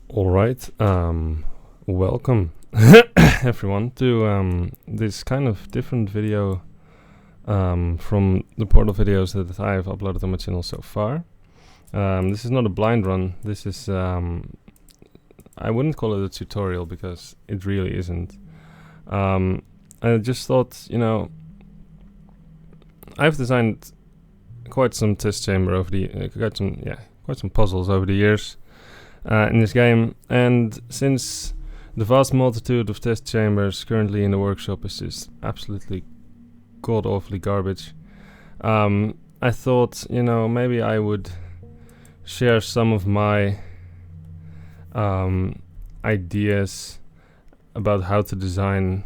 All right, welcome everyone to this kind of different video from the portal videos that I have uploaded on my channel so far. This is not a blind run. This is I wouldn't call it a tutorial because it really isn't. I just thought, I've designed quite some test chamber over the quite some puzzles over the years. In this game, and since the vast multitude of test chambers currently in the workshop is just absolutely god-awfully garbage, I thought, maybe I would share some of my ideas about how to design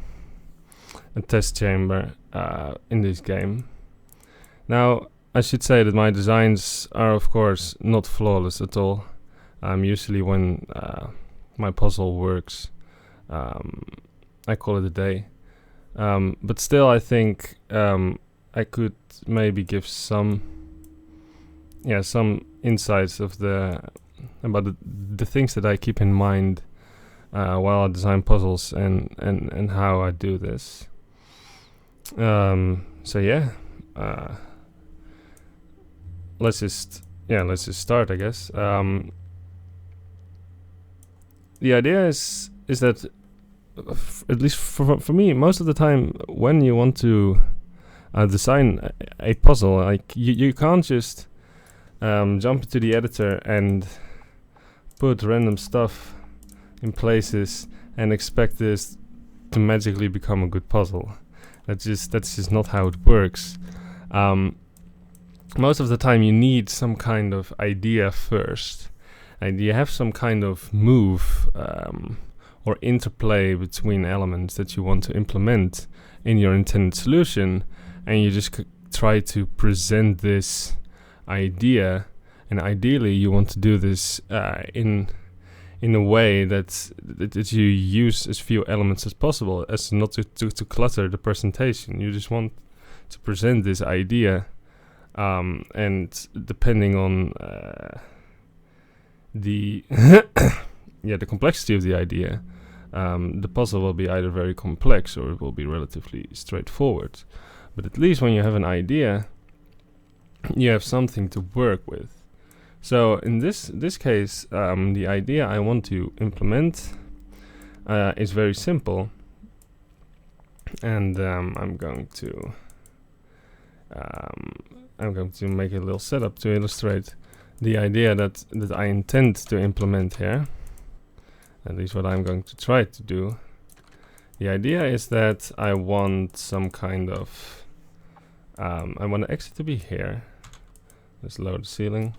a test chamber in this game. Now, I should say that my designs are, of course, not flawless at all. Usually when my puzzle works, I call it a day. But still, I think I could maybe give some insights of about the things that I keep in mind while I design puzzles and how I do this. Let's just start, I guess. The idea is that, at least for me, most of the time when you want to design a puzzle, like you can't just jump into the editor and put random stuff in places and expect this to magically become a good puzzle. That's just not how it works. Most of the time you need some kind of idea first. And you have some kind of move or interplay between elements that you want to implement in your intended solution, and you just try to present this idea. And ideally, you want to do this in a way that you use as few elements as possible, as not to clutter the presentation. You just want to present this idea, and depending on the the complexity of the idea, the puzzle will be either very complex or it will be relatively straightforward. But at least when you have an idea, you have something to work with. So in this case, the idea I want to implement is very simple, and I'm going to make a little setup to illustrate the idea that I intend to implement here, at least what I'm going to try to do. The idea is that I want some kind of I want the exit to be here. Let's lower the ceiling.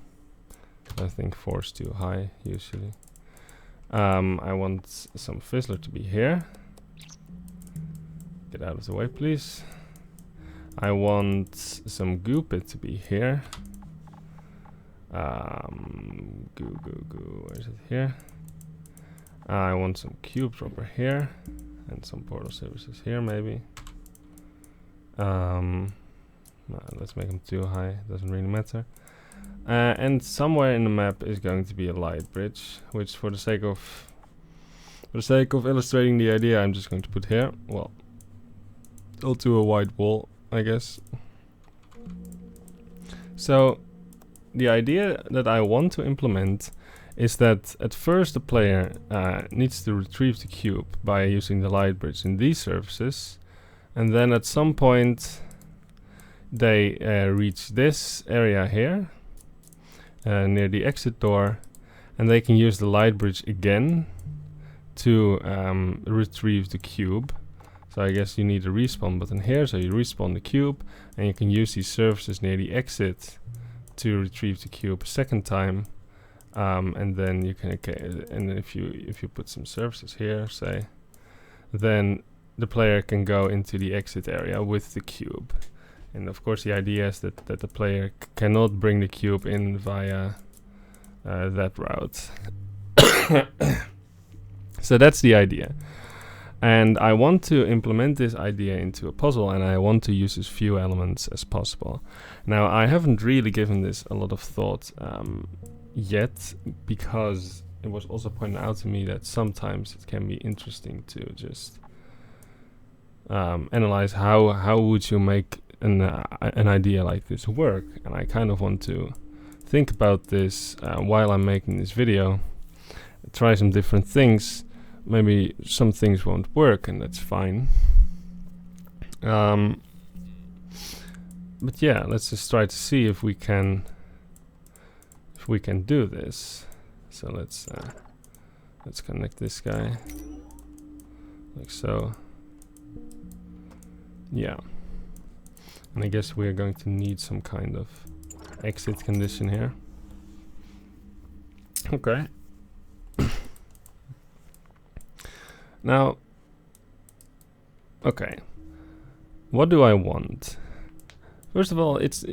I think 4 is too high usually. I want some fizzler to be here. Get out of the way, please. I want some goo pit to be here. Where is it? Here. I want some cube dropper here, and some portal services here, maybe. Let's make them too high. Doesn't really matter. And somewhere in the map is going to be a light bridge, which, for the sake of illustrating the idea, I'm just going to put here. Well, onto a white wall, I guess. So the idea that I want to implement is that at first the player needs to retrieve the cube by using the light bridge in these surfaces, and then at some point they reach this area here near the exit door, and they can use the light bridge again to retrieve the cube. So I guess you need a respawn button here, so you respawn the cube, and you can use these surfaces near the exit to retrieve the cube a second time, and then you can and then if you put some surfaces here, say, then the player can go into the exit area with the cube. And of course the idea is that the player cannot bring the cube in via that route. So that's the idea. And I want to implement this idea into a puzzle, and I want to use as few elements as possible. Now, I haven't really given this a lot of thought yet, because it was also pointed out to me that sometimes it can be interesting to just analyze how would you make an idea like this work, and I kind of want to think about this while I'm making this video, try some different things. Maybe some things won't work, and that's fine. But yeah, let's just try to see if we can do this. So let's connect this guy like so. Yeah, and I guess we're going to need some kind of exit condition here. Okay. Now, okay, what do I want? First of all, it's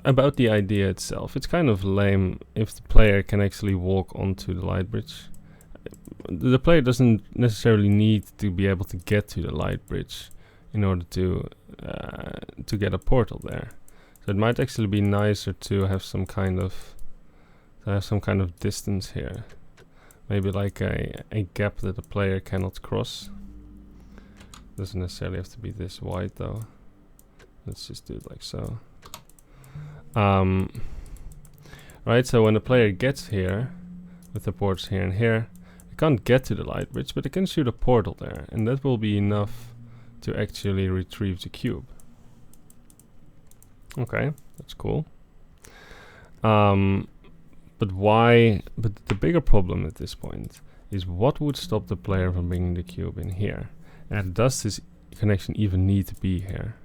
about the idea itself. It's kind of lame if the player can actually walk onto the light bridge. The player doesn't necessarily need to be able to get to the light bridge in order to get a portal there. So it might actually be nicer to have some kind of distance here. Maybe like a gap that the player cannot cross. Doesn't necessarily have to be this wide though. Let's just do it like so. Right, so when the player gets here, with the ports here and here, it can't get to the light bridge, but it can shoot a portal there, and that will be enough to actually retrieve the cube. Okay, that's cool. But why? But the bigger problem at this point is what would stop the player from bringing the cube in here? And does this connection even need to be here?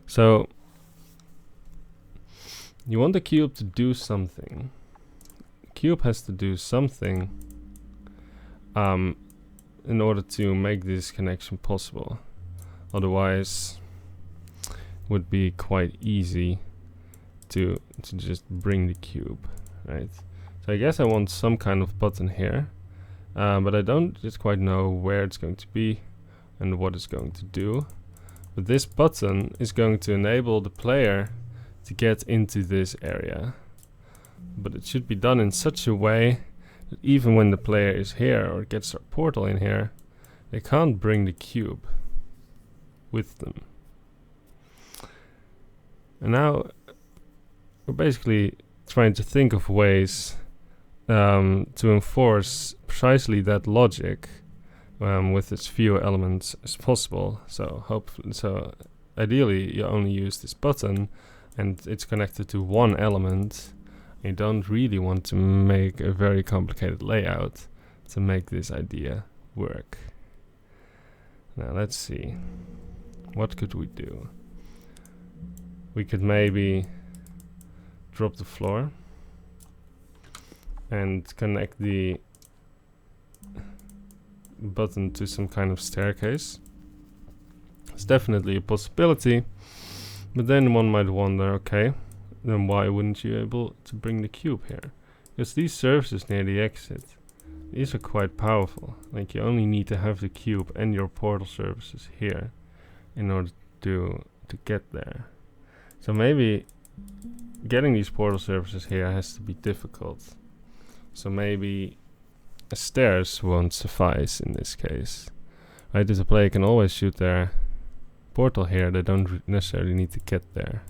So you want the cube to do something. The cube has to do something in order to make this connection possible. Otherwise, it would be quite easy to just bring the cube, right? So I guess I want some kind of button here, but I don't just quite know where it's going to be and what it's going to do. But this button is going to enable the player to get into this area. But it should be done in such a way that even when the player is here or gets a portal in here, they can't bring the cube with them. And now we're basically trying to think of ways to enforce precisely that logic with as few elements as possible. So ideally you only use this button and it's connected to one element. You don't really want to make a very complicated layout to make this idea work. Now let's see. What could we do? We could maybe drop the floor and connect the button to some kind of staircase. It's definitely a possibility, but then one might wonder, okay, then why wouldn't you be able to bring the cube here? Because these surfaces near the exit, these are quite powerful. Like you only need to have the cube and your portal surfaces here in order to get there. So maybe getting these portal surfaces here has to be difficult. So maybe stairs won't suffice in this case. Right, if the player can always shoot their portal here, they don't necessarily need to get there.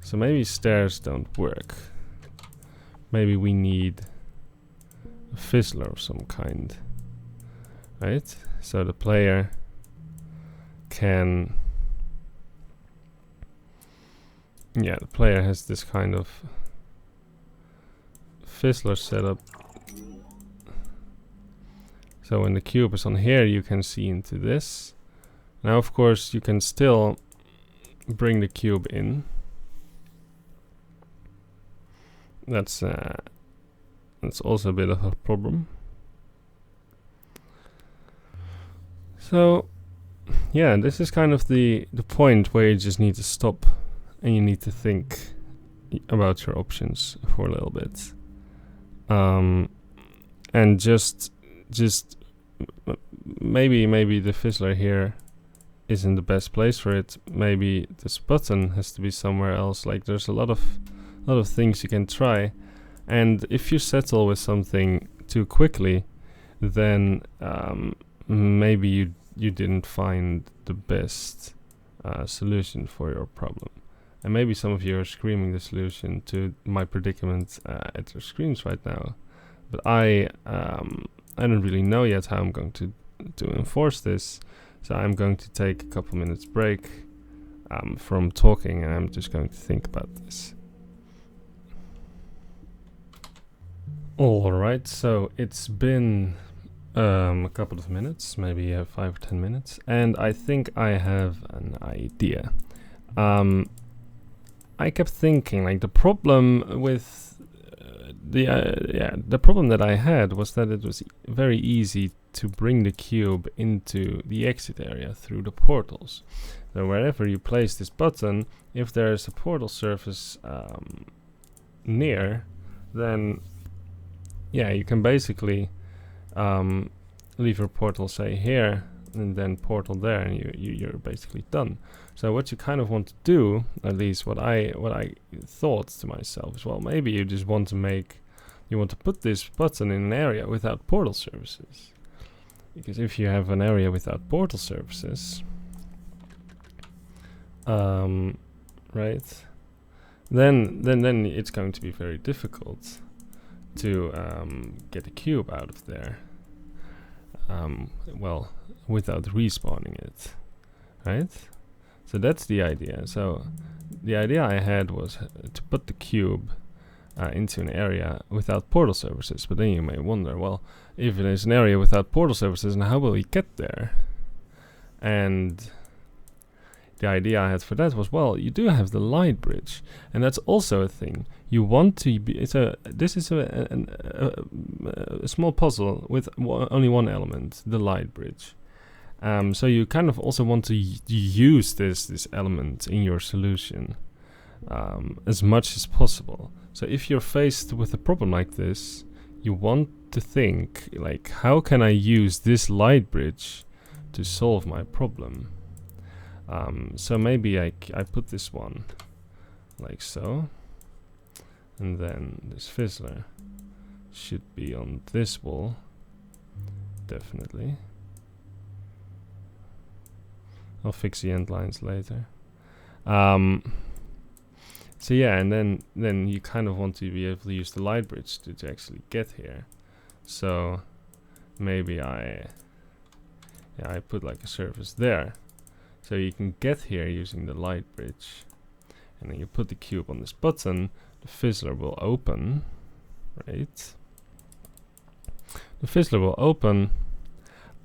So maybe stairs don't work. Maybe we need a fizzler of some kind. Right? So the player can... Yeah, the player has this kind of fizzler setup. So when the cube is on here, you can see into this. Now, of course, you can still bring the cube in. That's also a bit of a problem. So, yeah, this is kind of the point where you just need to stop and you need to think about your options for a little bit. And just maybe the fizzler here isn't the best place for it. Maybe this button has to be somewhere else. Like there's a lot of things you can try, And if you settle with something too quickly, then maybe you didn't find the best solution for your problem. And maybe some of you are screaming the solution to my predicament at your screens right now. But I don't really know yet how I'm going to enforce this. So I'm going to take a couple minutes break from talking, and I'm just going to think about this. Alright, so it's been a couple of minutes, maybe 5 or 10 minutes, and I think I have an idea. I kept thinking, like, the problem with the problem that I had was that it was very easy to bring the cube into the exit area through the portals. So wherever you place this button, if there's a portal surface near, then yeah, you can basically leave your portal, say here, and then portal there, and you're basically done. So what you kind of want to do, at least what I thought to myself, is, well, maybe you just want to put this button in an area without portal services. Because if you have an area without portal services, right, then it's going to be very difficult to get a cube out of there. Well, without respawning it, right? So that's the idea. So the idea I had was to put the cube into an area without portal services. But then you may wonder, well, if it is an area without portal services, and how will we get there? And the idea I had for that was, well, you do have the light bridge, and that's also a thing. You want to be. This is a small puzzle with only one element, the light bridge. So you kind of also want to use this element in your solution as much as possible. So if you're faced with a problem like this, you want to think, like, how can I use this light bridge to solve my problem? So maybe I put this one like so, and then this fizzler should be on this wall, definitely. I'll fix the end lines later. So yeah, and then you kind of want to be able to use the light bridge to actually get here. So maybe I put like a surface there, so you can get here using the light bridge, and then you put the cube on this button. The fizzler will open, right? The fizzler will open,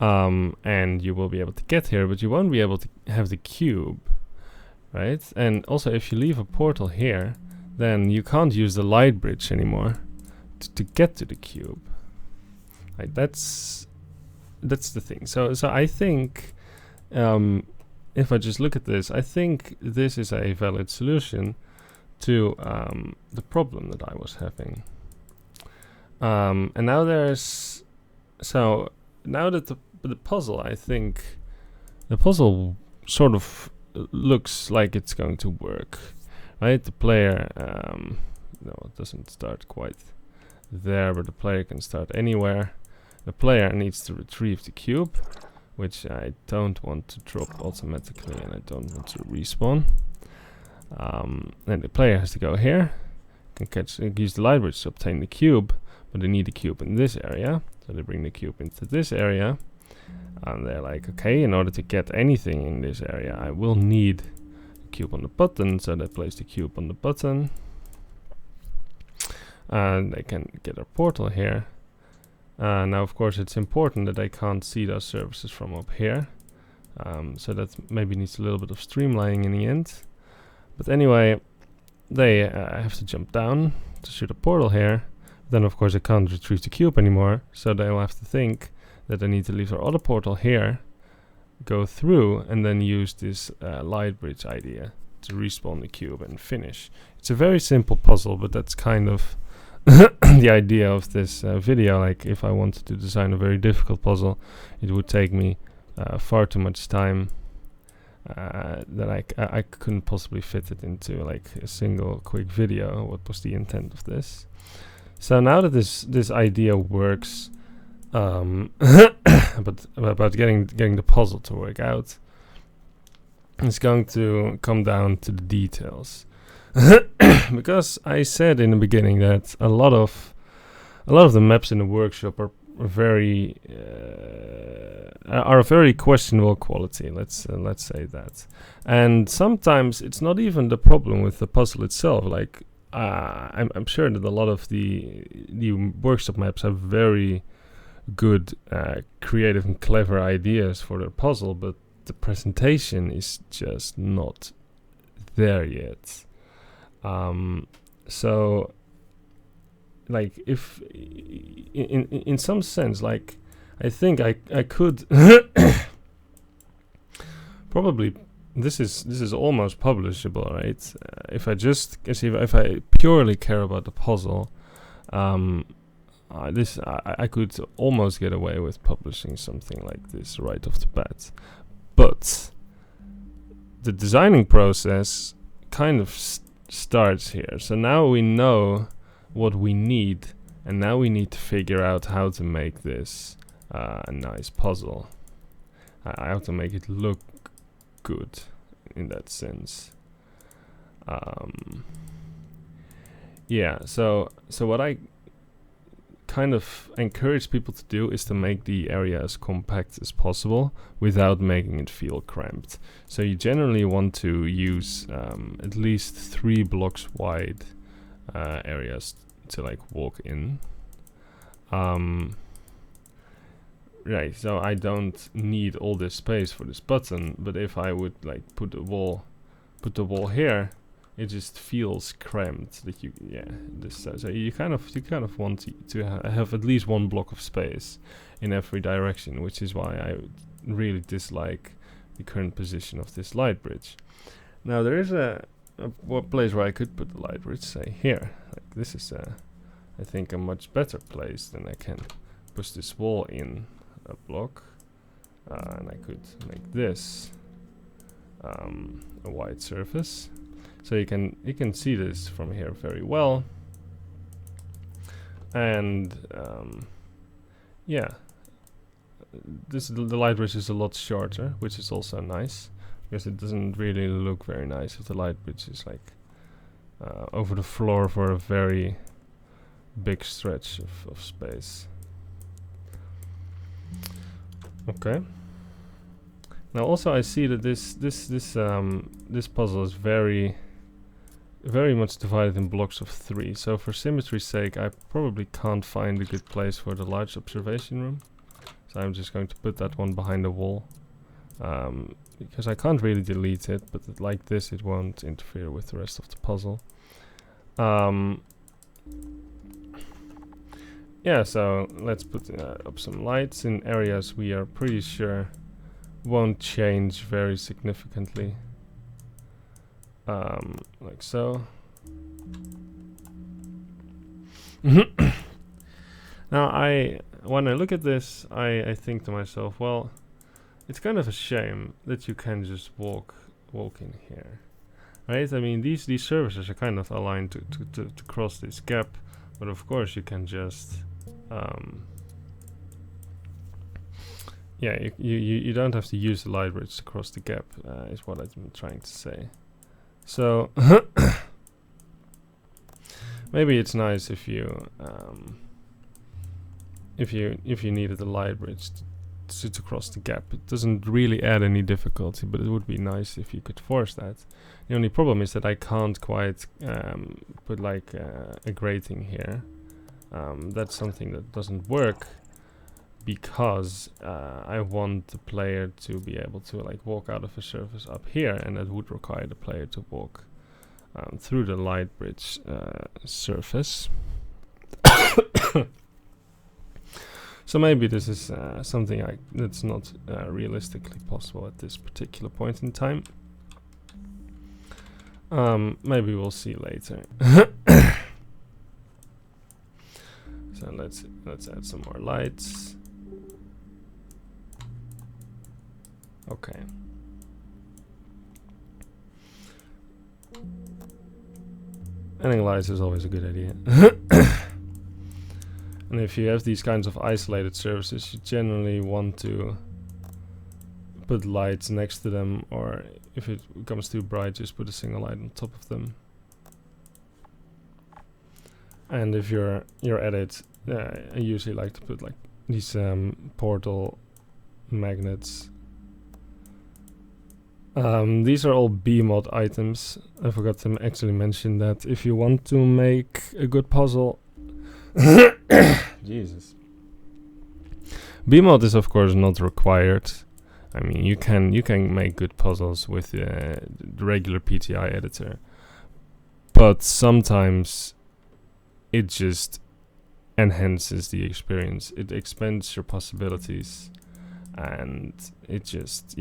and you will be able to get here, but you won't be able to have the cube, right? And also, if you leave a portal here, then you can't use the light bridge anymore to get to the cube. Right? That's the thing. So I think, if I just look at this, I think this is a valid solution to the problem that I was having. And now there's, so now that the puzzle, I think the puzzle sort of looks like it's going to work, right? The player, no, it doesn't start quite there, but the player can start anywhere. The player needs to retrieve the cube, which I don't want to drop automatically, and I don't want to respawn. Then the player has to go here, can use the light bridge to obtain the cube, but they need the cube in this area, so they bring the cube into this area, and they're like, okay, in order to get anything in this area, I will need a cube on the button, so they place the cube on the button, and they can get a portal here. Now, of course, it's important that they can't see those surfaces from up here, so that maybe needs a little bit of streamlining in the end. But anyway, they have to jump down to shoot a portal here. Then, of course, they can't retrieve the cube anymore, so they will have to think that they need to leave their other portal here, go through, and then use this light bridge idea to respawn the cube and finish. It's a very simple puzzle, but that's kind of the idea of this video. Like, if I wanted to design a very difficult puzzle, it would take me far too much time that I couldn't possibly fit it into like a single quick video. What was the intent of this? So now that this idea works, but about getting the puzzle to work out, it's going to come down to the details. Because I said in the beginning that a lot of the maps in the workshop are very questionable quality. Let's say that, and sometimes it's not even the problem with the puzzle itself. Like I'm sure that a lot of the workshop maps have very good, creative and clever ideas for their puzzle, but the presentation is just not there yet. So, like, if in some sense, like, I think I could probably this is almost publishable, right? If I purely care about the puzzle, I could almost get away with publishing something like this right off the bat. But the designing process kind of starts here. So now we know what we need, and now we need to figure out how to make this a nice puzzle. How to make it look good in that sense. Yeah, so what I kind of encourage people to do is to make the area as compact as possible without making it feel cramped. So you generally want to use at least 3 blocks wide areas to like walk in. Right, so I don't need all this space for this button, but if I would like put the wall here, it just feels cramped. That so you kind of want to have at least 1 block of space in every direction, which is why I really dislike the current position of this light bridge. Now there is a place where I could put the light bridge, say here. Like this is I think a much better place. Than I can push this wall in a block, and I could make this a white surface. So you can see this from here very well, and yeah, the light bridge is a lot shorter, which is also nice because it doesn't really look very nice if the light bridge is like over the floor for a very big stretch of space. Okay. Now also I see that this puzzle is very much divided in blocks of 3. So for symmetry's sake, I probably can't find a good place for the large observation room. So I'm just going to put that one behind the wall, because I can't really delete it, but like this it won't interfere with the rest of the puzzle. Yeah, so let's put up some lights in areas we are pretty sure won't change very significantly. Like so. Now when I look at this, I think to myself, well, it's kind of a shame that you can just walk in here, right? I mean, these surfaces are kind of aligned to cross this gap, but of course you can just yeah, you don't have to use the light bridge to cross the gap, is what I'm trying to say. So maybe it's nice if you needed the light bridge to cross the gap. It doesn't really add any difficulty, but it would be nice if you could force that. The only problem is that I can't quite put like a grating here. That's something that doesn't work because I want the player to be able to like walk out of a surface up here, and that would require the player to walk through the light bridge surface. So maybe this is something that's not realistically possible at this particular point in time. Maybe we'll see later. So let's add some more lights. Okay. Adding lights is always a good idea. And if you have these kinds of isolated surfaces, you generally want to put lights next to them, or if it becomes too bright, just put a single light on top of them. And if you're at it, I usually like to put like these portal magnets. These are all BMod items. I forgot to actually mention that if you want to make a good puzzle, Jesus, BMod is of course not required. I mean, you can make good puzzles with the regular PTI editor, but sometimes it just enhances the experience. It expands your possibilities, and it just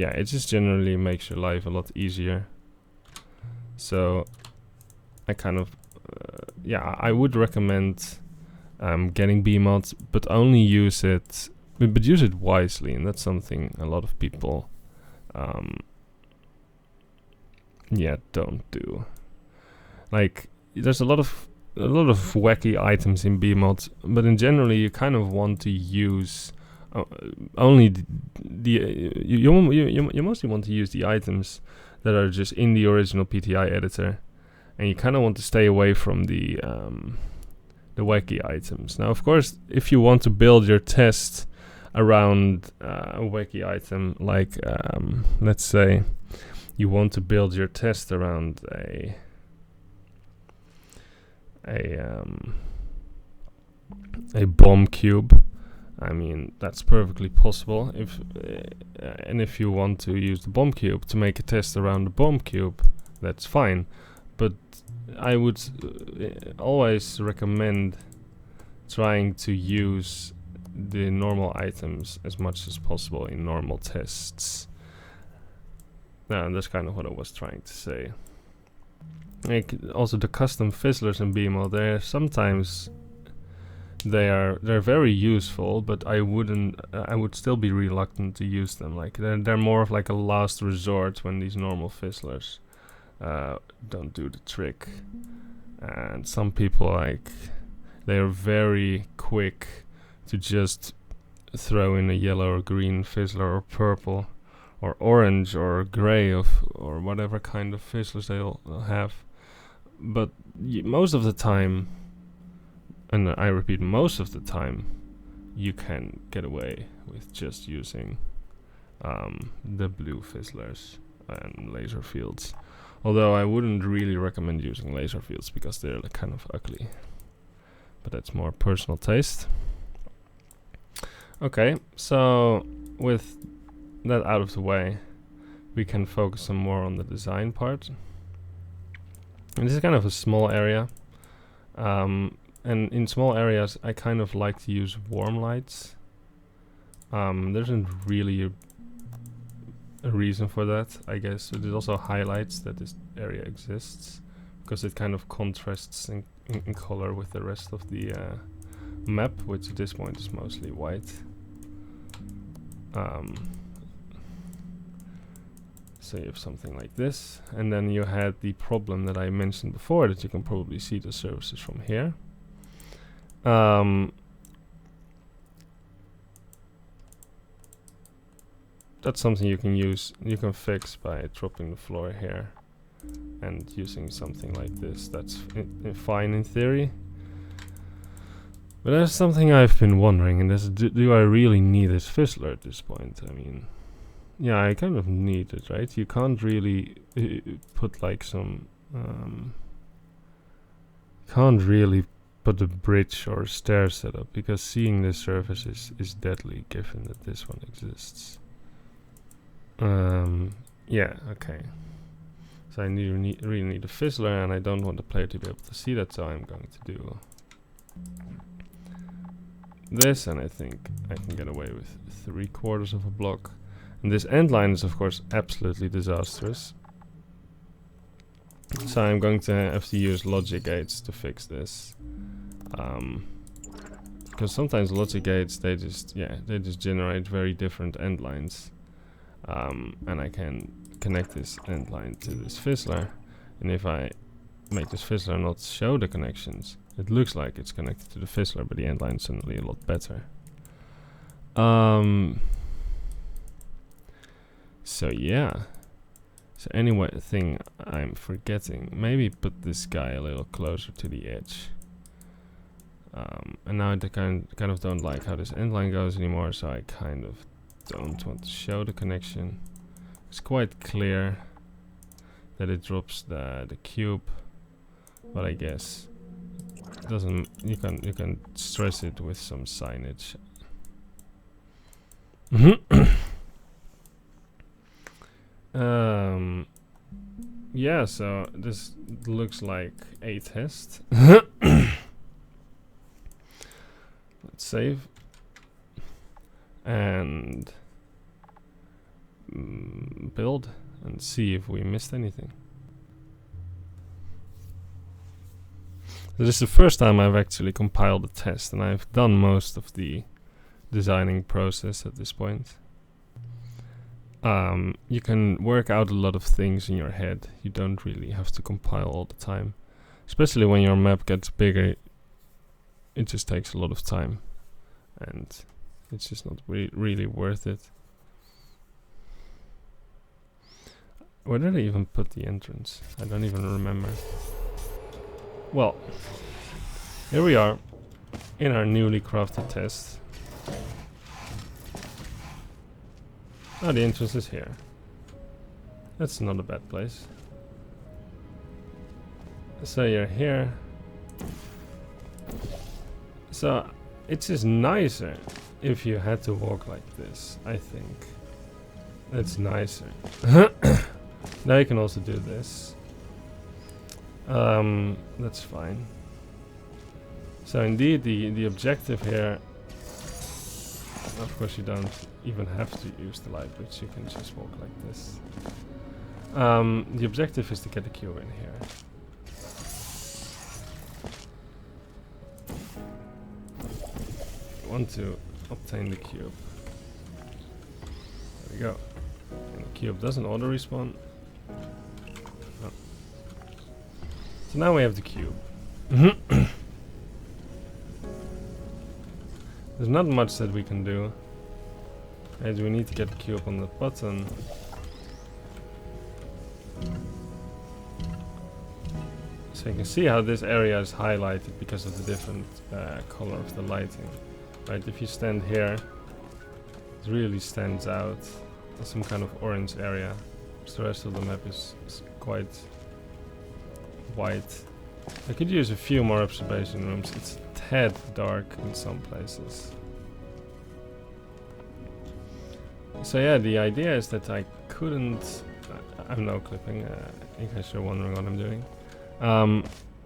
generally makes your life a lot easier. So I kind of I would recommend getting BMod, but only use it, but use it wisely, and that's something a lot of people don't do. Like, there's a lot of wacky items in BMod, but in general you kind of want to use only you mostly want to use the items that are just in the original PTI editor, and you kind of want to stay away from the wacky items. Now, of course, if you want to build your test around a wacky item, like let's say you want to build your test around a bomb cube, I mean, that's perfectly possible. If you want to use the bomb cube to make a test around the bomb cube, that's fine. But I would always recommend trying to use the normal items as much as possible in normal tests. Now, that's kind of what I was trying to say. Like, also the custom fizzlers in BMod, they're very useful, but I would still be reluctant to use them. Like, they're more of like a last resort when these normal fizzlers don't do the trick. And some people, like, they're very quick to just throw in a yellow or green fizzler, or purple or orange or gray or whatever kind of fizzlers they'll have. But most of the time, and I repeat, most of the time, you can get away with just using the blue fizzlers and laser fields. Although I wouldn't really recommend using laser fields because they're like kind of ugly. But that's more personal taste. Okay, so with that out of the way, we can focus some more on the design part. And this is kind of a small area. And in small areas, I kind of like to use warm lights. There isn't really a reason for that, I guess. It also highlights that this area exists, because it kind of contrasts in color with the rest of the map, which at this point is mostly white. So you have something like this, and then you had the problem that I mentioned before, that you can probably see the surfaces from here. That's something you can fix by dropping the floor here and using something like this. That's fine in theory. But there's something I've been wondering, and that's, do I really need this fizzler at this point? I mean, yeah, I kind of need it, right? You can't really put like some... can't really put a bridge or a stair setup, because seeing this surface is deadly, given that this one exists. Yeah, okay. So I really need a fizzler, and I don't want the player to be able to see that, so I'm going to do this, and I think I can get away with 3/4 of a block. And this end line is of course absolutely disastrous. So I'm going to have to use logic gates to fix this. Because sometimes logic gates, they just generate very different end lines. And I can connect this end line to this fizzler, and if I make this fizzler not show the connections, It looks like it's connected to the fizzler, but the end line is suddenly a lot better. So yeah. So anyway, thing I'm forgetting, maybe put this guy a little closer to the edge. And now I kind of don't like how this end line goes anymore, so I kind of don't want to show the connection. It's quite clear that it drops the cube, but I guess it doesn't. You can stress it with some signage. Yeah, so this looks like a test. Let's save and build and see if we missed anything. So this is the first time I've actually compiled a test, and I've done most of the designing process at this point. You can work out a lot of things in your head. You don't really have to compile all the time. Especially when your map gets bigger, it just takes a lot of time. And it's just not really worth it. Where did I even put the entrance? I don't even remember. Well, here we are in our newly crafted test. Oh, the entrance is here. That's not a bad place. So you're here. So it's just nicer if you had to walk like this, I think. That's nicer. Now you can also do this. That's fine. So indeed the objective here, of course you don't even have to use the light bridge, you can just walk like this. The objective is to get the cube in here. You want to obtain the cube. There we go. And the cube doesn't auto respawn. No. So now we have the cube. There's not much that we can do. And we need to get the cube on the button. So you can see how this area is highlighted because of the different color of the lighting. Right, if you stand here, it really stands out. There's some kind of orange area. So the rest of the map is quite white. I could use a few more observation rooms. It's a tad dark in some places. So yeah, the idea is that I couldn't... I'm no clipping, in case you're wondering what I'm doing.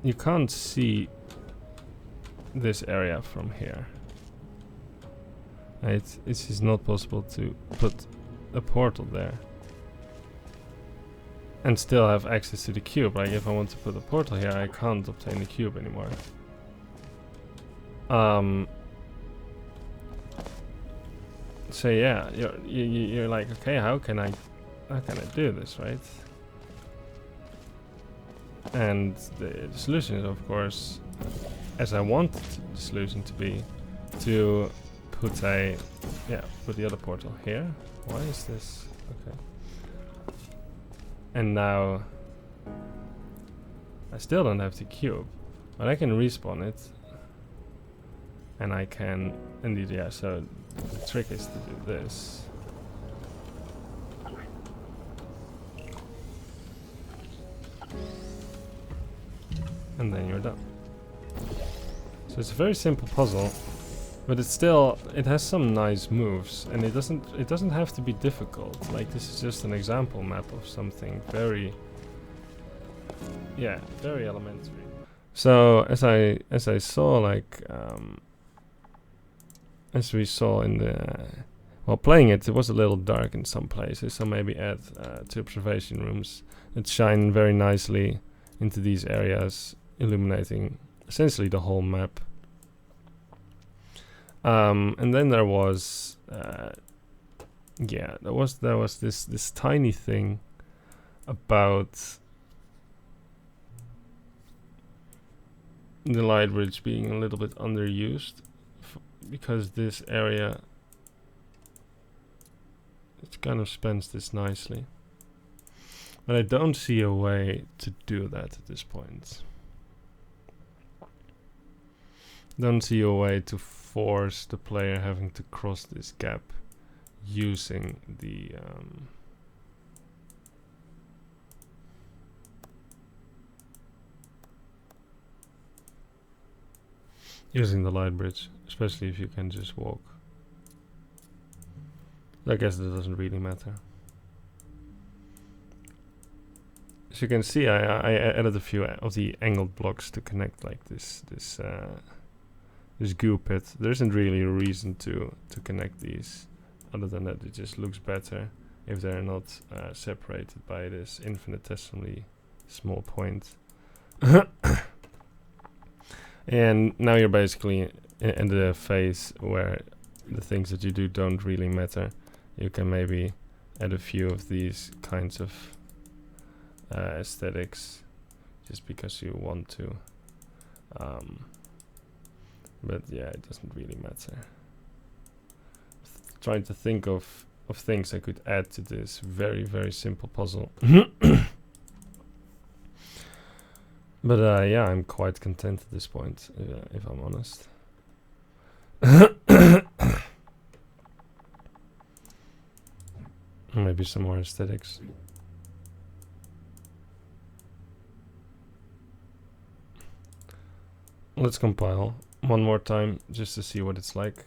You can't see this area from here. It's just not possible to put a portal there and still have access to the cube. Like if I want to put a portal here, I can't obtain the cube anymore. So yeah, you're like, okay, how can I do this, right? And the solution is, of course, as I wanted the solution to be, to put put the other portal here. Why is this? Okay. And now I still don't have the cube, but I can respawn it, and I can indeed, yeah. So the trick is to do this. And then you're done. So it's a very simple puzzle, but it has some nice moves, and it doesn't have to be difficult. Like this is just an example map of something very elementary. So as I saw, like as we saw in the while playing it was a little dark in some places, so maybe add 2 observation rooms that shine very nicely into these areas, illuminating essentially the whole map. And then there was there was this tiny thing about the light bridge being a little bit underused because this area, it kind of spans this nicely. But I don't see a way to do that at this point. Don't see a way to force the player having to cross this gap using the light bridge, especially if you can just walk. I guess that doesn't really matter. As you can see, I added a few of the angled blocks to connect like this goo pit. There isn't really a reason to connect these, other than that it just looks better if they're not separated by this infinitesimally small point. And now you're basically in the phase where the things that you do don't really matter. You can maybe add a few of these kinds of aesthetics just because you want to. But yeah, it doesn't really matter. Trying to think of things I could add to this very, very simple puzzle. But yeah, I'm quite content at this point, if I'm honest. Maybe some more aesthetics. Let's compile one more time just to see what it's like.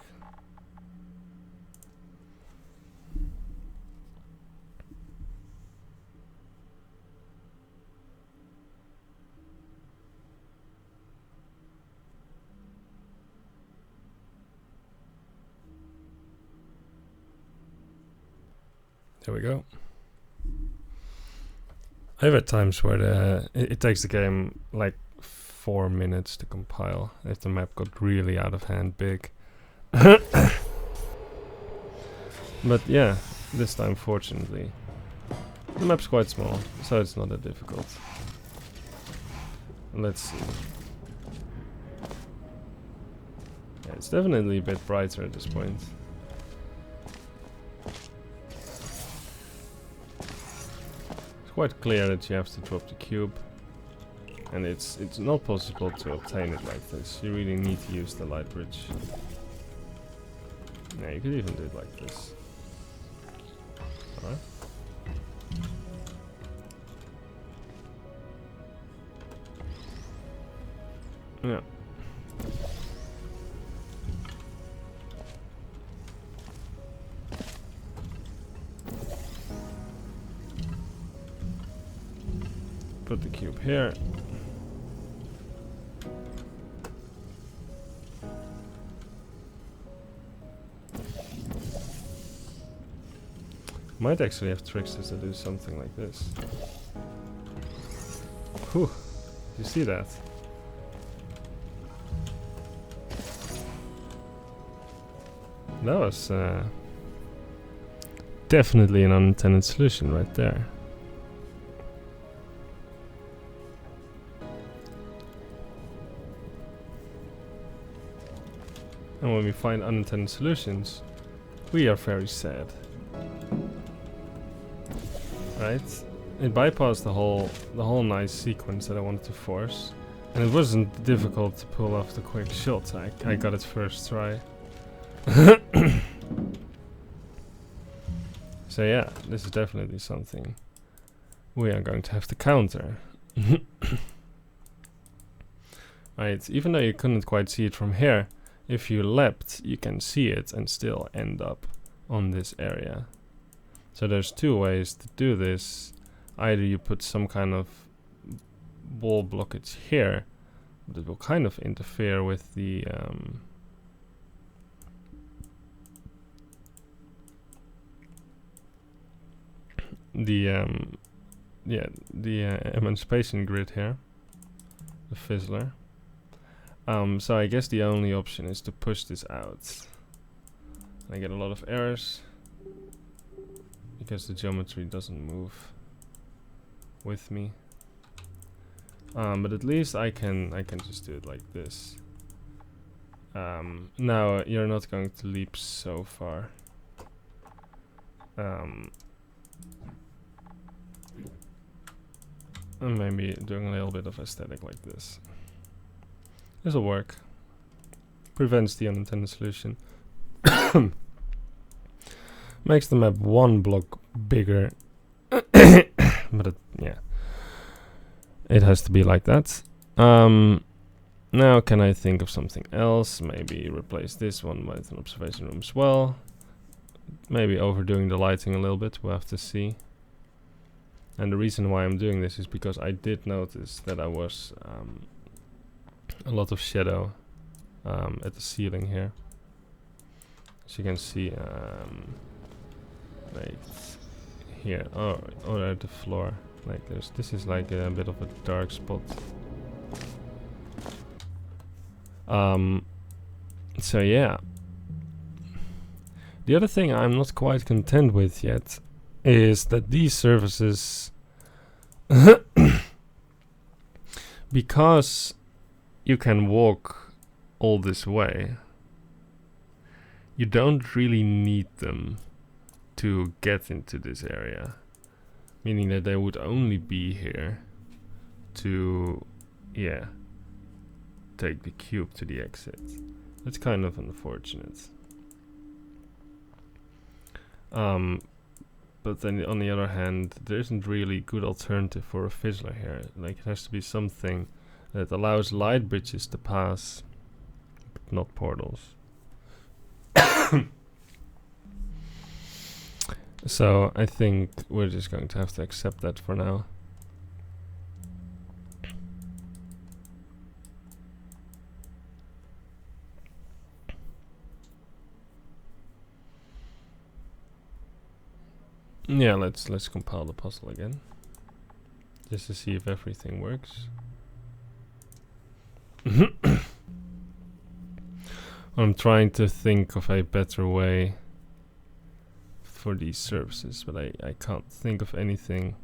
There we go. I've had times where it takes the game like 4 minutes to compile if the map got really out of hand big. But yeah, this time fortunately the map's quite small, so it's not that difficult. Let's see. Yeah, it's definitely a bit brighter at this point. Quite clear that you have to drop the cube, and it's not possible to obtain it like this. You really need to use the light bridge. Yeah, you could even do it like this. Alright. Yeah. Put the cube here. Might actually have tricksters that do something like this. Whew. You see that? That was definitely an unintended solution right there. And when we find unintended solutions, we are very sad. Right? It bypassed the whole nice sequence that I wanted to force. And it wasn't difficult to pull off the quick shot. I got it first try. So yeah, this is definitely something we are going to have to counter. Right, even though you couldn't quite see it from here, if you leapt, you can see it and still end up on this area. So there's two ways to do this. Either you put some kind of wall blockage here that will kind of interfere with the emancipation grid here, the fizzler. So I guess the only option is to push this out. I get a lot of errors because the geometry doesn't move with me. But at least I can just do it like this. Now you're not going to leap so far. And maybe doing a little bit of aesthetic like this. This will work. Prevents the unintended solution. Makes the map one block bigger. But yeah, it has to be like that. Now can I think of something else? Maybe replace this one with an observation room as well. Maybe overdoing the lighting a little bit, we'll have to see. And the reason why I'm doing this is because I did notice that I was a lot of shadow at the ceiling here. As you can see, right here, or at the floor, like this. This is like a bit of a dark spot. So yeah. The other thing I'm not quite content with yet is that these surfaces, because you can walk all this way, you don't really need them to get into this area, meaning that they would only be here to, yeah, take the cube to the exit. That's kind of unfortunate. But then on the other hand, there isn't really good alternative for a fizzler here. Like, it has to be something that allows light bridges to pass, but not portals. So I think we're just going to have to accept that for now. Yeah, let's compile the puzzle again, just to see if everything works. I'm trying to think of a better way for these services, but I can't think of anything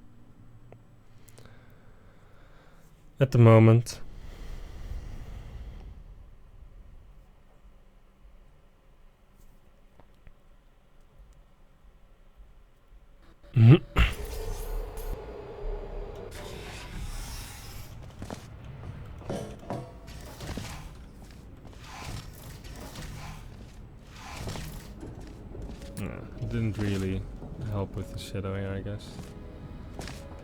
at the moment. Didn't really help with the shadow here, I guess.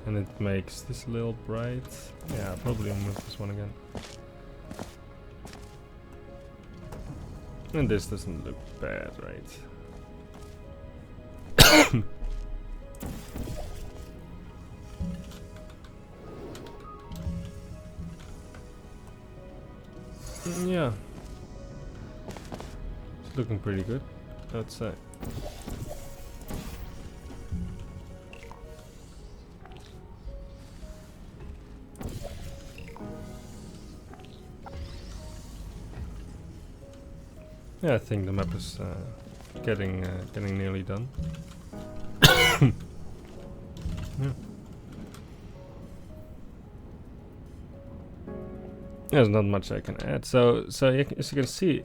And it makes this a little bright. Yeah, I'll probably move this one again. And this doesn't look bad, right? Yeah. It's looking pretty good, I'd say. Yeah, I think the map is getting nearly done. Yeah. There's not much I can add. So as you can see,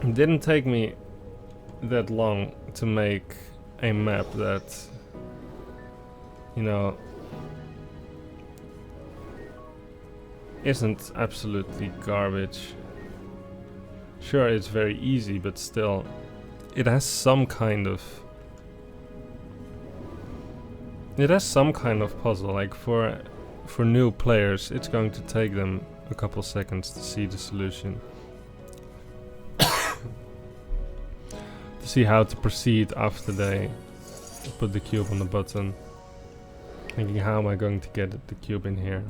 it didn't take me that long to make a map that, you know, isn't absolutely garbage. Sure, it's very easy, but still, it has some kind of puzzle. Like for new players, it's going to take them a couple seconds to see the solution, to see how to proceed after they put the cube on the button. Thinking, how am I going to get the cube in here?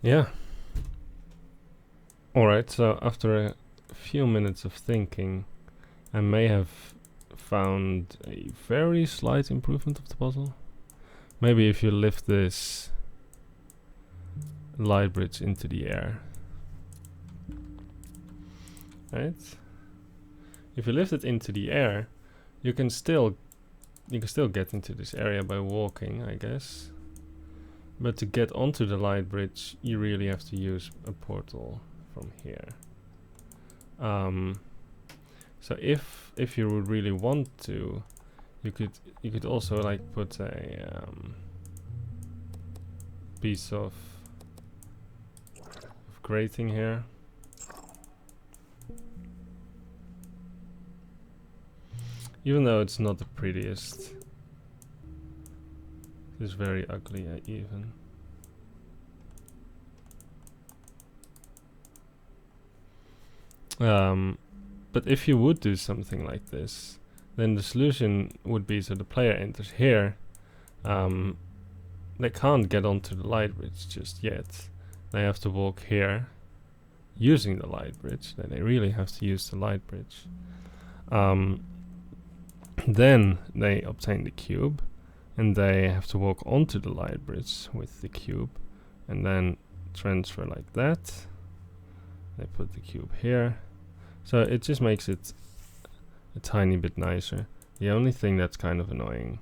Yeah. Alright, so after a few minutes of thinking, I may have found a very slight improvement of the puzzle. Maybe if you lift this light bridge into the air. Right? If you lift it into the air, You can still get into this area by walking, I guess. But to get onto the light bridge, you really have to use a portal from here. So if you would really want to, you could also like put a piece of grating here. Even though it's not the prettiest, it's very ugly even. But if you would do something like this, then the solution would be so the player enters here. They can't get onto the light bridge just yet. They have to walk here using the light bridge. Then they really have to use the light bridge. Then they obtain the cube, and they have to walk onto the light bridge with the cube, and then transfer like that. They put the cube here. So it just makes it a tiny bit nicer. The only thing that's kind of annoying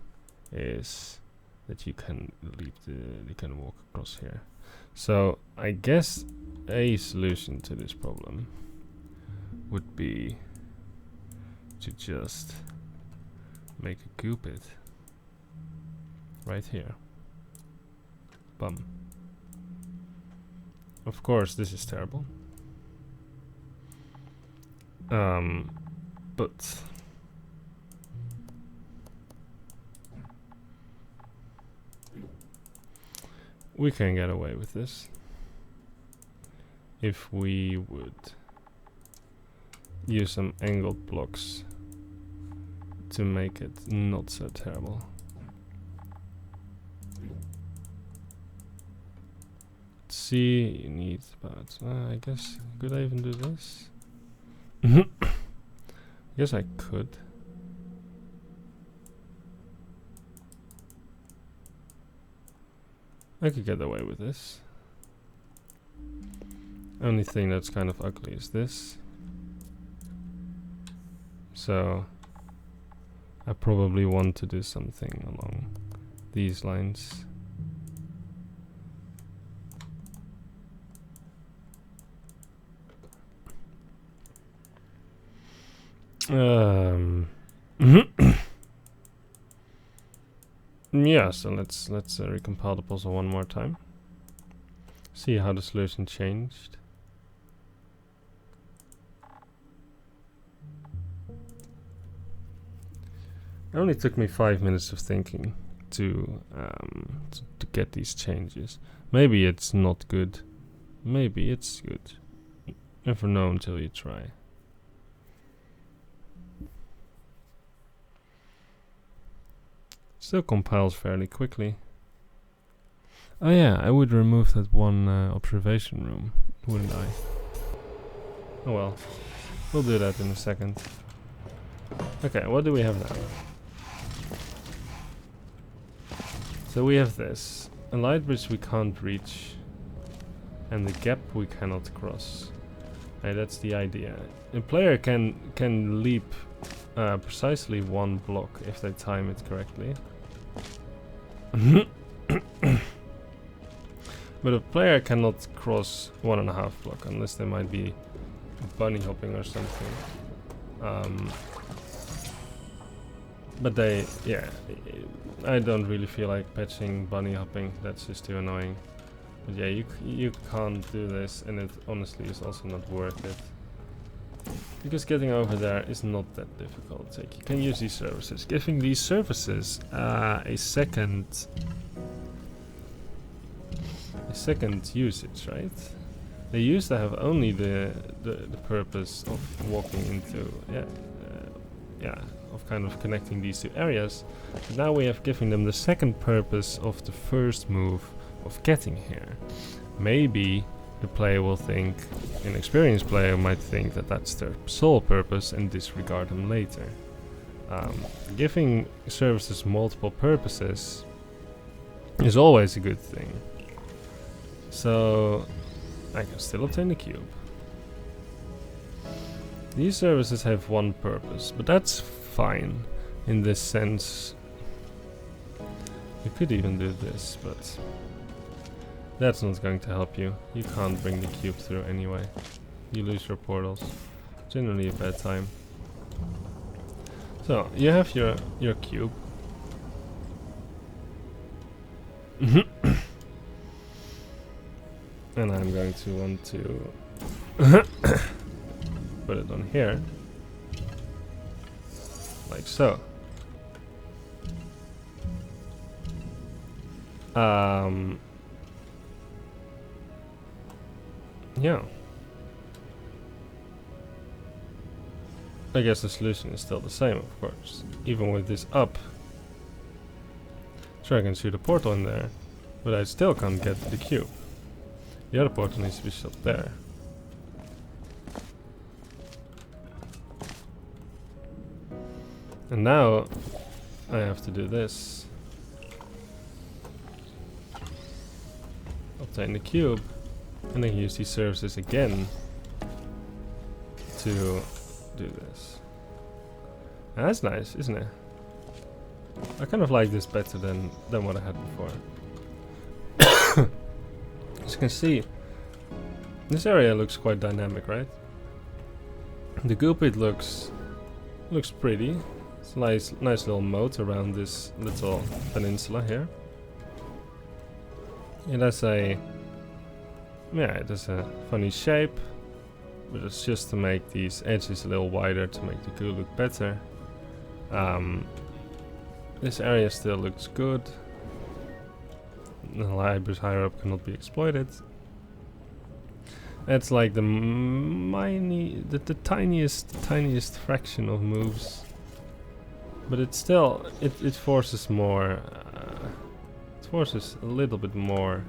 is that you can walk across here. So I guess a solution to this problem would be to just make a cupid right here. Bum. Of course, this is terrible. But we can get away with this if we would use some angled blocks to make it not so terrible. Let's see, you need about, I guess, could I even do this? Yes, I could. I could get away with this. Only thing that's kind of ugly is this. So I probably want to do something along these lines. Yeah, so let's recompile the puzzle one more time. See how the solution changed. It only took me 5 minutes of thinking to get these changes. Maybe it's not good. Maybe it's good. You never know until you try. Still compiles fairly quickly. Oh yeah, I would remove that one observation room, wouldn't I? Oh well, we'll do that in a second. Okay, what do we have now? So we have this. A light bridge we can't reach, and the gap we cannot cross. Right, that's the idea. A player can leap precisely one block if they time it correctly. But a player cannot cross 1.5 block unless they might be bunny hopping or something. But they, yeah, I don't really feel like patching bunny hopping. That's just too annoying. But yeah, you can't do this, and it honestly is also not worth it. Because getting over there is not that difficult. Like, you can use these services. Giving these services a second usage, right? They used to have only the purpose of walking into of kind of connecting these two areas. But now we have given them the second purpose of the first move of getting here. Maybe the player will think, an experienced player might think that that's their sole purpose and disregard them later. Giving services multiple purposes is always a good thing. So I can still obtain the cube. These services have one purpose, but that's fine. in this sense. You could even do this, but that's not going to help you. You can't bring the cube through anyway. You lose your portals. Generally a bad time. So you have your cube. And I'm going to want to put it on here, like so. Yeah. I guess the solution is still the same, of course. Even with this up. Sure, I can shoot a portal in there, but I still can't get to the cube. The other portal needs to be shot there. And now I have to do this. Obtain the cube, and then use these services again to do this. And that's nice, isn't it? I kind of like this better than what I had before. As you can see, this area looks quite dynamic, right? The goo pit looks pretty. It's a nice little moat around this little peninsula here. It has a funny shape, but it's just to make these edges a little wider to make the goo look better. This area still looks good. The libraries higher up cannot be exploited. That's like the tiniest fraction of moves, but it's still it forces more. It forces a little bit more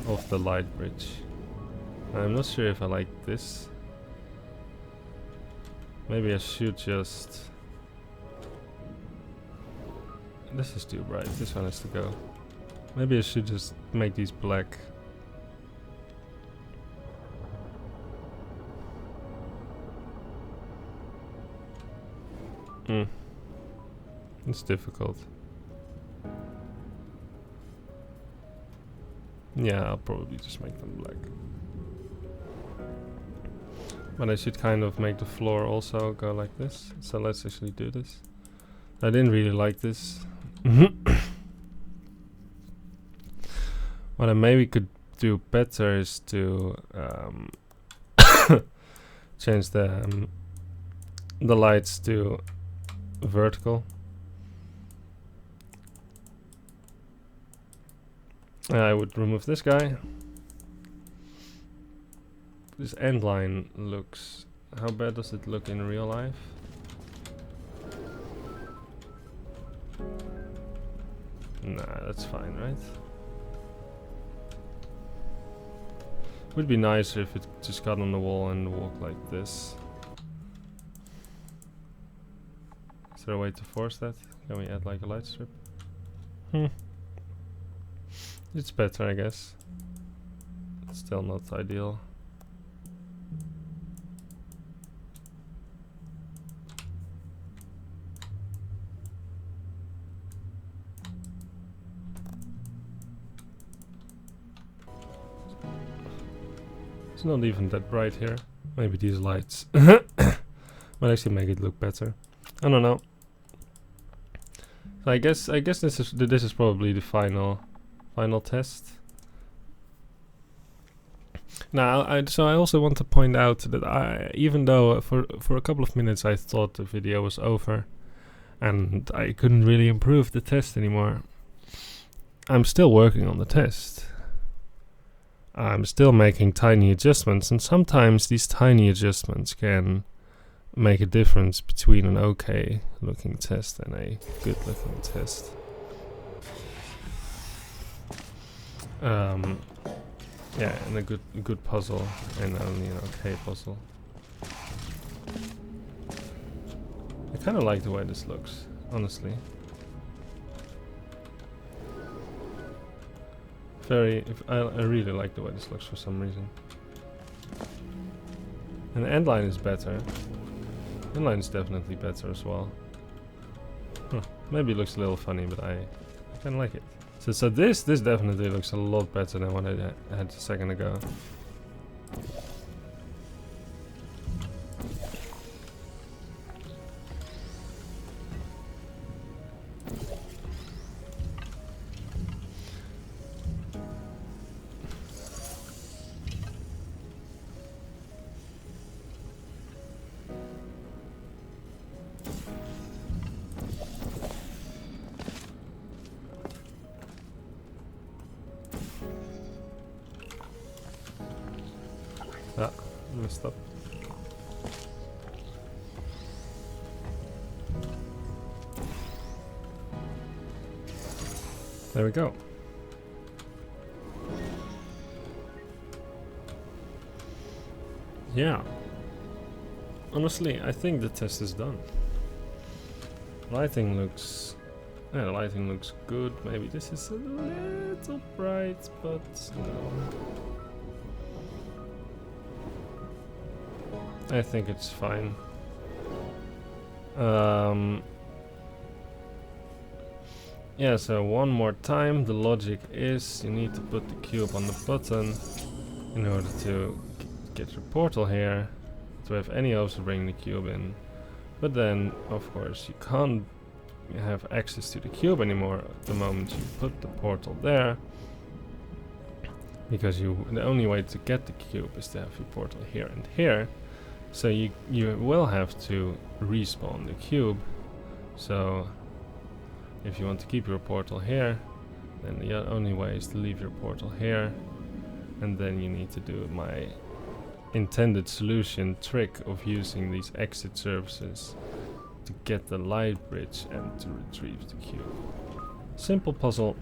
of the light bridge. I'm not sure if I like this. Maybe I should just. This is too bright. This one has to go. Maybe I should just make these black. It's difficult. Yeah, I'll probably just make them black. But I should kind of make the floor also go like this. So let's actually do this. I didn't really like this. What I maybe could do better is to change the lights to vertical. I would remove this guy. This end line looks... How bad does it look in real life? Nah, that's fine, right? Would be nicer if it just got on the wall and walked like this. Is there a way to force that? Can we add like a light strip? It's better, I guess. It's still not ideal. It's not even that bright here. Maybe these lights might actually make it look better. I don't know. So I guess this is probably the final test. Now, I also want to point out that even though for a couple of minutes I thought the video was over and I couldn't really improve the test anymore, I'm still working on the test. I'm still making tiny adjustments, and sometimes these tiny adjustments can make a difference between an okay looking test and a good looking test. Yeah, and a good puzzle and only an okay puzzle. I kind of like the way this looks, honestly. I really like the way this looks for some reason. And the end line is better. End line is definitely better as well. Maybe it looks a little funny, but I kind of like it. So this definitely looks a lot better than what I had a second ago. Ah, messed up. There we go. Yeah. Honestly, I think the test is done. Lighting looks... yeah, the lighting looks good. Maybe this is a little bright, but no. I think it's fine. Yeah, so one more time, the logic is you need to put the cube on the button in order to get your portal here, to have any hopes of bringing the cube in. But then, of course, you can't have access to the cube anymore at the moment you put the portal there, because the only way to get the cube is to have your portal here and here. So you will have to respawn the cube. So if you want to keep your portal here, then the only way is to leave your portal here, and then you need to do my intended solution trick of using these exit surfaces to get the light bridge and to retrieve the cube. Simple puzzle,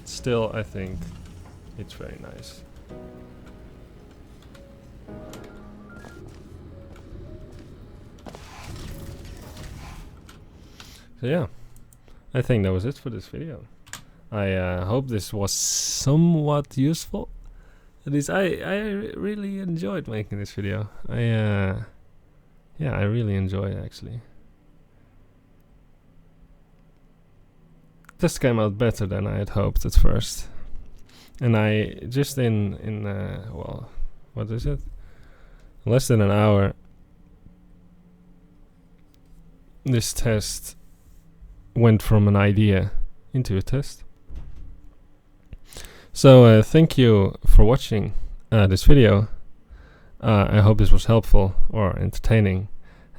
still I think it's very nice. So yeah, I think that was it for this video. I hope this was somewhat useful. At least I really enjoyed making this video. Yeah, I really enjoy it actually. This came out better than I had hoped at first. And I just in well, what is it? Less than an hour, this test went from an idea into a test. So thank you for watching this video. I hope this was helpful or entertaining,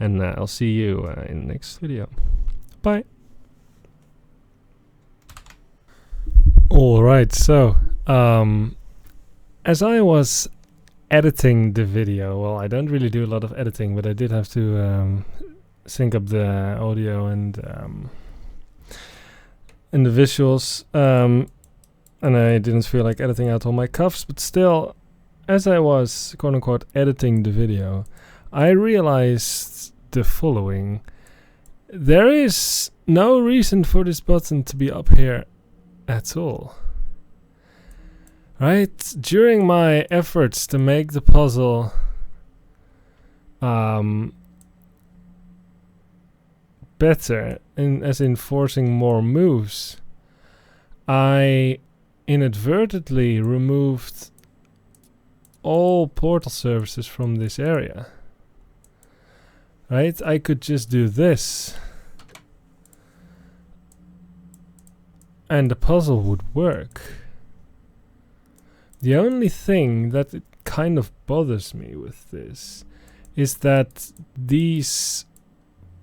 and I'll see you in the next video. Bye. Alright, so as I was editing the video, well, I don't really do a lot of editing, but I did have to sync up the audio and the visuals, and I didn't feel like editing out all my cuffs, but still, as I was quote-unquote editing the video, I realized the following. There is no reason for this button to be up here at all. Right? During my efforts to make the puzzle better, as in forcing more moves, I inadvertently removed all portal surfaces from this area. Right? I could just do this and the puzzle would work. The only thing that it kind of bothers me with this is that these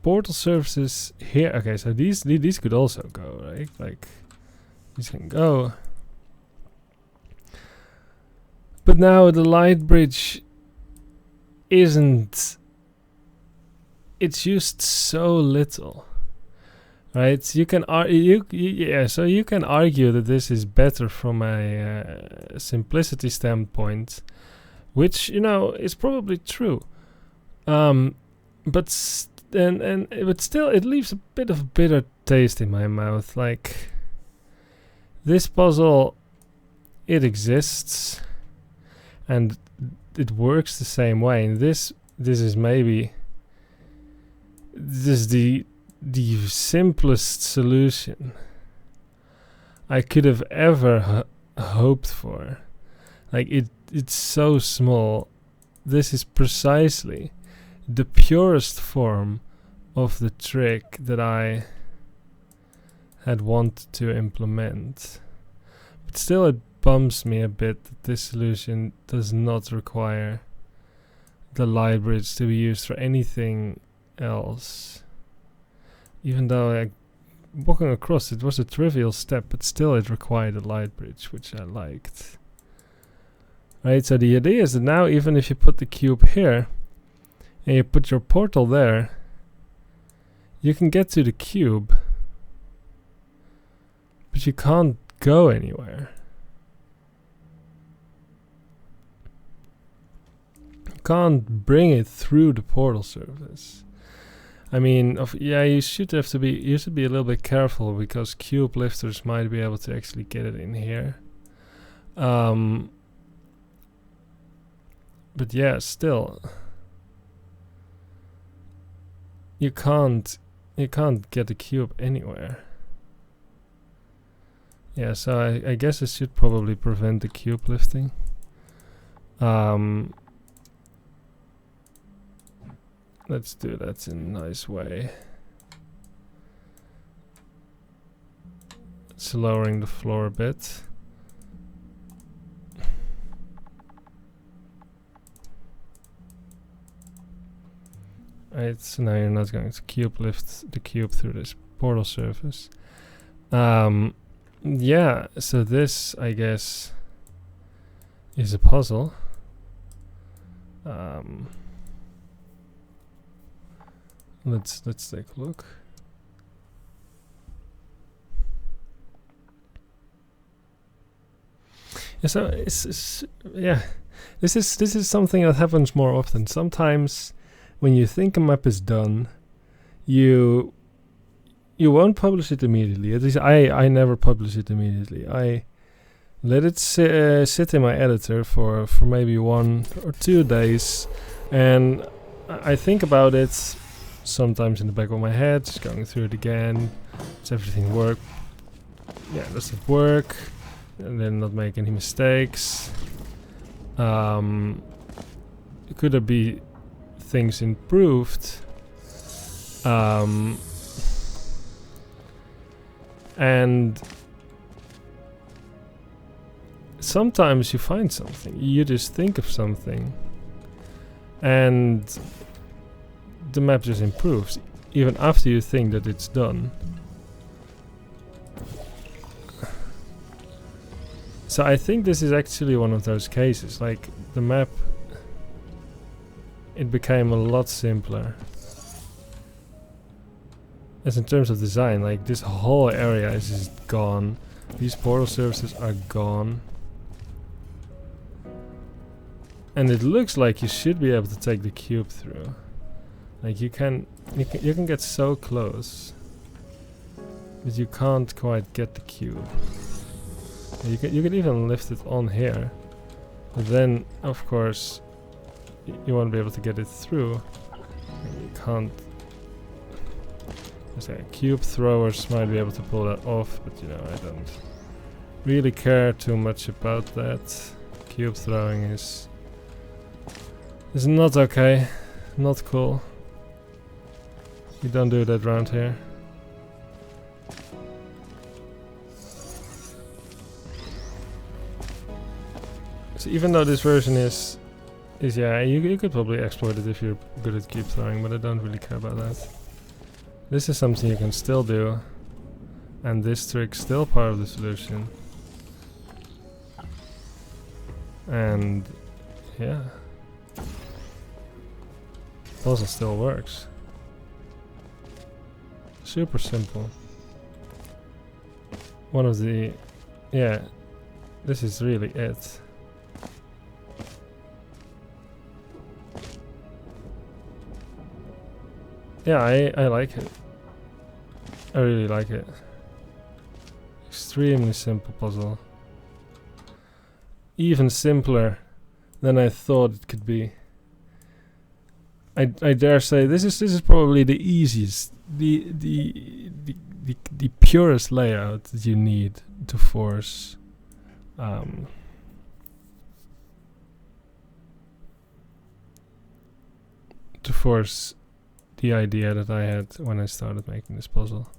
portal surfaces here, okay, so these could also go, right? Like, these can go. But now the light bridge isn't, it's used so little. Right, you can so you can argue that this is better from a simplicity standpoint, which is probably true. But still, it leaves a bit of a bitter taste in my mouth. Like, this puzzle, it exists, and it works the same way. And this is maybe the the simplest solution I could have ever hoped for. Like it's so small. This is precisely the purest form of the trick that I had wanted to implement. But still it bums me a bit that this solution does not require the light bridge to be used for anything else. Even though walking across it was a trivial step, but still it required a light bridge, which I liked. Right, so the idea is that now even if you put the cube here and you put your portal there, you can get to the cube, but you can't go anywhere. You can't bring it through the portal surface. I mean, you should be a little bit careful because cube lifters might be able to actually get it in here. But yeah, still, you can't get the cube anywhere. Yeah, so I guess I should probably prevent the cube lifting. Let's do that in a nice way. It's lowering the floor a bit. Right, so now you're not going to cube lift the cube through this portal surface. Yeah, so this, I guess, is a puzzle. Let's take a look. Yeah, so this is something that happens more often. Sometimes when you think a map is done, you won't publish it immediately. At least I never publish it immediately. I let it sit in my editor for maybe 1 or 2 days, and I think about it sometimes in the back of my head, just going through it again. Does everything work? Yeah, does it work? And then not make any mistakes. Could there be things improved? And sometimes you find something, you just think of something, and the map just improves, even after you think that it's done. So I think this is actually one of those cases, like the map, it became a lot simpler. As in terms of design, like this whole area is just gone. These portal surfaces are gone. And it looks like you should be able to take the cube through. Like you can get so close, but you can't quite get the cube. You can even lift it on here, but then of course you won't be able to get it through. You can't. Cube throwers might be able to pull that off, but you know, I don't really care too much about that. Cube throwing is not okay, not cool. You don't do that around here. So even though this version is yeah, you could probably exploit it if you're good at cube throwing, but I don't really care about that. This is something you can still do, and this trick's still part of the solution. And yeah, puzzle still works. Super simple. One of the, yeah, this is really it. Yeah, I like it. I really like it. Extremely simple puzzle. Even simpler than I thought it could be. I dare say this is probably the easiest, the purest layout that you need to force the idea that I had when I started making this puzzle.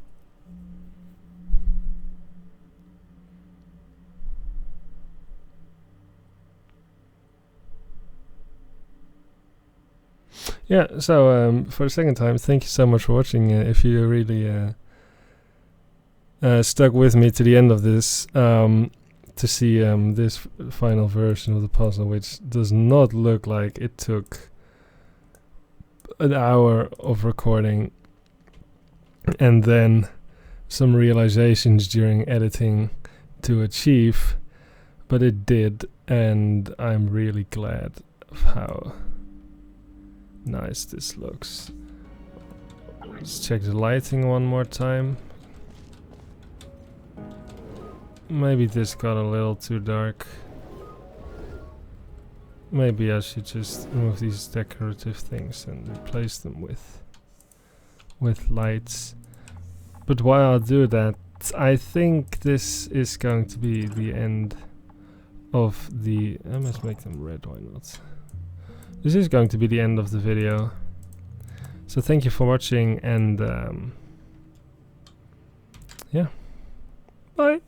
Yeah, so for the second time, thank you so much for watching. If you really stuck with me to the end of this, to see this final version of the puzzle, which does not look like it took an hour of recording and then some realizations during editing to achieve, but it did, and I'm really glad of how nice this looks. Let's check the lighting one more time. Maybe this got a little too dark. Maybe I should just remove these decorative things and replace them with lights. But while I do that, I think this is going to be the end of the... I must make them red, why not? This is going to be the end of the video. So thank you for watching, and yeah, bye!